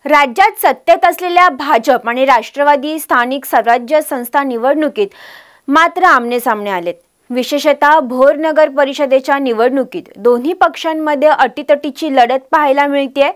राज्यात सत्तेत असलेल्या भाजप आणि राष्ट्रवादी स्थानिक स्वराज्य संस्था निवडणुकीत मात्र आमनेसामने आलेत। विशेषतः भोर नगर परिषदेच्या निवडणुकीत दोन्ही पक्षांमध्ये अटीतटीची लढत पाहायला मिळते।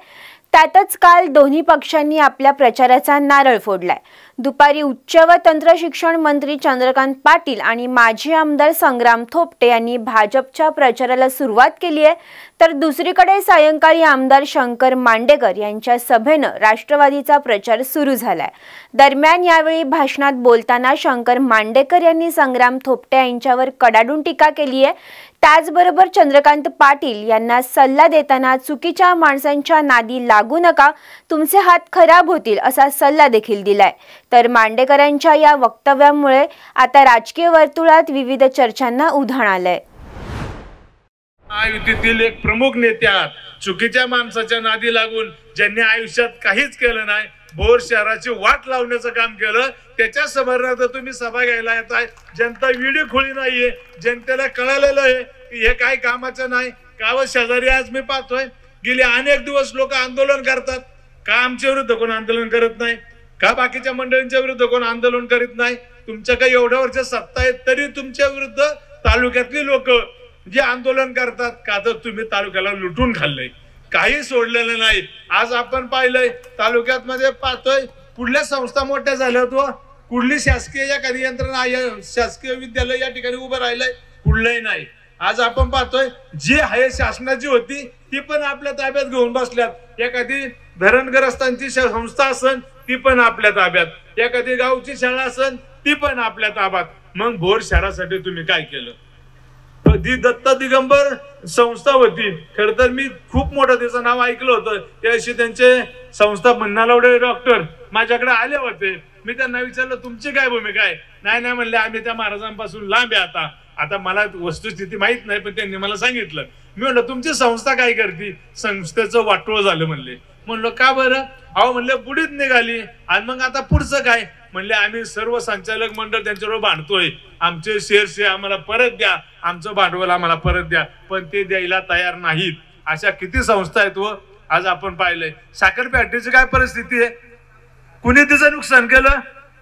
त्यातच काल दोन्ही पक्षांनी आपल्या प्रचाराचा नारळ फोडलाय। दुपारी उच्च व तंत्र शिक्षण मंत्री चंद्रकांत पाटील आणि माजी आमदार संग्राम थोपटे यांनी भाजपच्या प्रचाराला सुरुवात केली आहे, तर दुसरीकडे सायंकाळी आमदार शंकर मांडेकर यांच्या सभेनं राष्ट्रवादीचा प्रचार सुरू झालाय। दरम्यान यावेळी भाषणात बोलताना शंकर मांडेकर यांनी संग्राम थोपटे यांच्यावर कडाडून टीका केली आहे। त्याचबरोबर चंद्रकांत पाटील यांना सल्ला देताना चुकीच्या माणसांच्या नादी लागू नका, तुमचे हात खराब होतील असा सल्ला देखील दिलाय। तर मांडेकरांच्या या वक्तव्यामुळे आता राजकीय वर्तुळात विविध चर्चांना उधाण आलंय। महायुतीतील एक प्रमुख नेत्या चुकीच्या माणसाच्या नादी लागून ज्यांनी आयुष्यात काहीच केलं नाही, भोर शहराची वाट लावण्याचं काम केलं, त्याच्या समर्थनार्थ तुम्ही सभा घ्यायला येताय। जनता विडी खोळी नाहीये, जनतेला कळालेलं आहे की हे काय कामाचं नाही। गावात शेजारी आज मी पाहतोय गेले अनेक दिवस लोक आंदोलन करतात, का आमच्या विरुद्ध कोण आंदोलन करत नाही, का बाकीच्या मंडळींच्या विरुद्ध कोण आंदोलन करीत नाही। तुमच्या काही एवढ्या वर्ष सत्ता आहे तरी तुमच्या विरुद्ध तालुक्यातली लोक जे आंदोलन करतात, का तर तुम्ही तालुक्याला लुटून खाल्लंय, काही सोडलेलं नाही। आज आपण पाहिलंय तालुक्यात मध्ये पाहतोय कुठल्या संस्था मोठ्या झाल्या तो कुठली शासकीय या काही यंत्रणा शासकीय विद्यालय या ठिकाणी उभं राहिलंय, कुठलंही नाही। आज आपण पाहतोय जी आहे शासनाची होती ती पण आपल्या ताब्यात घेऊन बसल्यात। एखादी धरणग्रस्तांची संस्था असन ती पण आपल्या ताब्यात, एखादी गावची शाळा असन ती पण आपल्या ताब्यात। मग भोर शहरासाठी तुम्ही काय केलं? दत्त दिगंबर संस्था होती, खर तर मी खूप मोठं त्याचं नाव ऐकलं होतं। त्याशी त्यांचे संस्था मन्नालवडे डॉक्टर माझ्याकडे आले होते। मी त्यांना विचारलं तुमची काय भूमिका आहे? नाही म्हणले आम्ही त्या महाराजांपासून लांब आहे। आता मला वस्तुस्थिती माहित नाही, पण त्यांनी मला सांगितलं। मी म्हणलं तुमची संस्था काय करते? संस्थेचं वाटोळ झालं म्हणले। म्हणलं का बरं? अहो म्हणले बुडीत निघाली। आणि मग आता पुढचं काय? म्हणले आम्ही सर्व संचालक मंडळ त्यांच्याबरोबर भांडतोय, आमचे शेअर्स आम्हाला परत द्या, आमचं भांडवल आम्हाला परत द्या, पण ते द्यायला तयार नाहीत। अशा किती संस्था आहेत व आज आपण पाहिलंय साखर फॅक्टरीची काय परिस्थिती आहे। कुणी तिचं नुकसान केलं?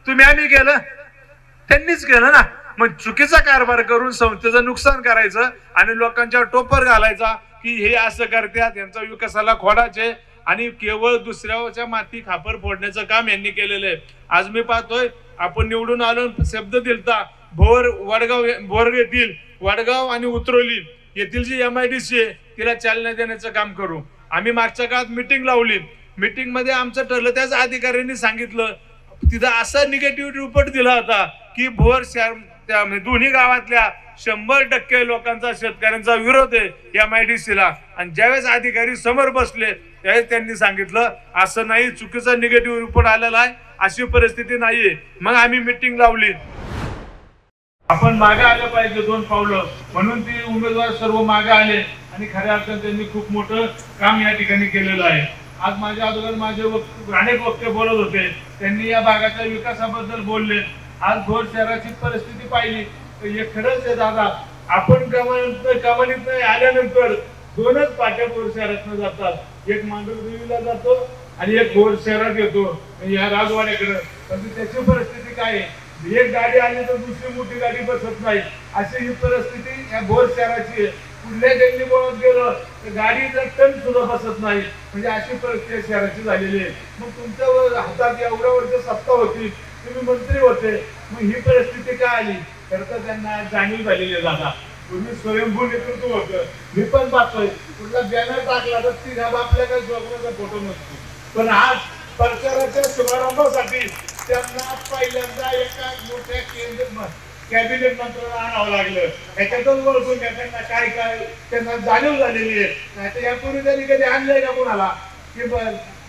तुम्ही आम्ही केलं? त्यांनीच केलं ना। मग चुकीचा कारभार करून संस्थेचं नुकसान करायचं आणि लोकांच्या टोपर घालायचा की हे असं करतात, यांचा विकासाला खोडाचे आणि केवळ दुसऱ्याच्या माती खापर फोडण्याचं काम यांनी केलेलं आहे। आज मी पाहतोय आपण निवडून आलो, शब्द दिलता भोर येथील वडगाव आणि उतरोली येथील जी MIDC आहे तिला चालना देण्याचं काम करू। आम्ही मागच्या काळात मीटिंग लावली, मीटिंग मध्ये आमचं ठरलं, त्याच अधिकाऱ्यांनी सांगितलं तिथं असा निगेटिव्ह रिपोर्ट दिला होता की भोर शहर त्या दोन्ही गावातल्या 100% लोकांचा शेतकऱ्यांचा विरोध आहे MIDC ला। आणि ज्यावेळेस अधिकारी समोर बसले त्यावेळेस त्यांनी सांगितलं असं नाही, चुकीचा निगेटिव्ह रिपोर्ट आलेला आहे, अशी परिस्थिती नाहीये। मग आम्ही मीटिंग लावली, आपण मागे आलं पाहिजे 2 पावलं, म्हणून ते उमेदवार सर्व मागे आले आणि खऱ्या अर्थाने त्यांनी खूप मोठं काम या ठिकाणी केलेलं आहे। आज माझ्या अगोदर माझे अनेक वक्ते बोलत होते, त्यांनी या भागाच्या विकासाबद्दल बोलले। आज भोर शहराची परिस्थिती पाहिली तर हे खरंच आहे दादा, आपण कमानीत आल्यानंतर 2च पाट्या भोर शहरातनं जातात, एक मांडरदेवीला जातो आणि एक भोर शहरात येतो या राजवाड्याकडे। पण त्याची परिस्थिती काय आहे? एक गाडी आली तर दुसरी मोठी गाडी बसत नाही, अशी ही परिस्थिती या भोर शहराची आहे। कुठल्या गल्ली बोलत गेलं तर गाडीचा टन सुद्धा बसत नाही, म्हणजे अशी परिस्थिती शहराची झालेली आहे। मग तुमच्या हातात एवढ्या वर्ष सत्ता होती, तुम्ही मंत्री होते, मग ही परिस्थिती काय आली? खरं तर त्यांना जाणीव झालेली आहे दादा, तुम्ही स्वयंभू नेतृत्व होतं। मी पण पाहतोय कुठला बॅनर टाकला तर ती आपल्या काही जोगण्याचा फोटो नसतो, पण आज प्रचाराच्या शुभारंभासाठी त्यांना पहिल्यांदा एका मोठ्या कॅबिनेट मंत्र्याला आणावं लागलं। याच्यातून ओळखून घ्या त्यांना काय त्यांना जाणीव झालेली आहे। नाही तर यापूर्वी त्यांनी कधी आणलंय का कोणाला की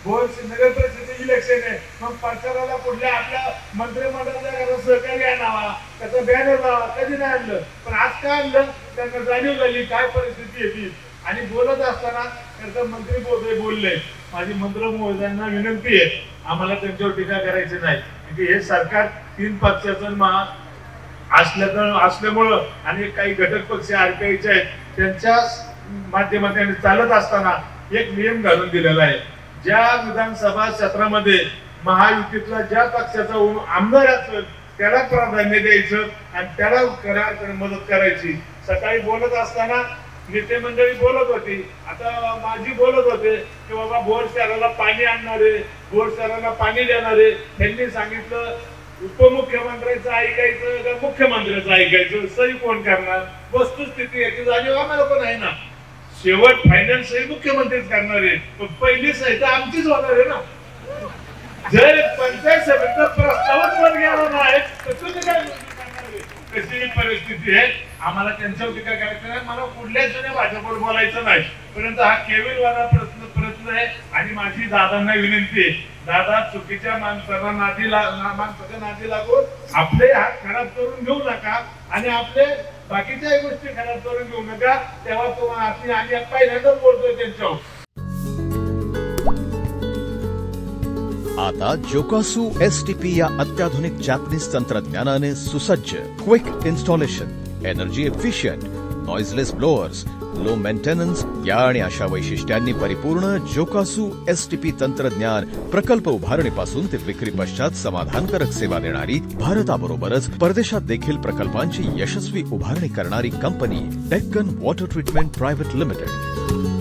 भोर नगर परिषदेचे इलेक्शन आहे, मग प्रचाराला कुठल्या आपल्या मंत्रिमंडळाचा सहकारी आणावा, त्याचा बॅनर लावा, कधी नाही आणलं। पण आज काय आणलं? त्यांना जाणीव झाली काय परिस्थिती येते। आणि बोलत असताना त्याचा मंत्री बोलले, माझी मंत्र महोदयांना विनंती आहे आम्हाला त्यांच्यावर टीका करायची नाही, की हे सरकार 3 पक्षाचं असल्यामुळं आणि काही घटक पक्ष RPIचे आहेत त्यांच्या माध्यमातून चालत असताना एक नियम घालून दिलेला आहे, ज्या विधानसभा क्षेत्रामध्ये महायुतीतला ज्या पक्षाचा आमदार असेल त्याला प्राधान्य द्यायचं आणि त्याला करार मदत करायची. सकाळी बोलत असताना नेते मंडळी बोलत होती, आता माझी बोलत होते की बाबा बोर शहराला पाणी आणणारे, बोर शहराला पाणी देणारे. त्यांनी सांगितलं उपमुख्यमंत्र्यांचं ऐकायचं का मुख्यमंत्र्यांचं ऐकायचं, सही कोण करणार. वस्तुस्थिती याची जाणीव आम्हाला पण आहे ना. शेवट फायनल सही मुख्यमंत्रीच करणार आहे, पण पहिली सही तर आमचीच होणार आहे ना. जर पंचायत समितीचा प्रस्तावच वर गेला नाही तर तुम्ही काय कशी परिस्थिती आहे. आम्हाला त्यांच्यावर टीका करायचं नाही, मला कुठल्याच भाजपवर बोलायचं नाही. परंतु हा केविलवाला प्रश्न आहे आणि माझी दादांना विनंती आहे, दादा चुकीच्या माणसाच्या नादी लागून आपले हात खराब करून घेऊ नका आणि आपले बाकीच्या गोष्टी खराब करून घेऊ नका. तेव्हा तुम्हाला आम्ही पहिल्यांदाच बोलतोय त्यांच्यावर. आता जोकासू STP या अत्याधुनिक जॅपनीज तंत्रज्ञानाने सुसज्ज, quick installation, energy efficient, noiseless blowers, low maintenance या आणि अशा वैशिष्ट्यांनी परिपूर्ण जोकासू STP तंत्रज्ञान प्रकल्प उभारणीपासून ते विक्री पश्चात समाधानकारक सेवा देणारी, भारताबरोबरच परदेशात देखील प्रकल्पांची यशस्वी उभारणी करणारी company Deccan water treatment private limited.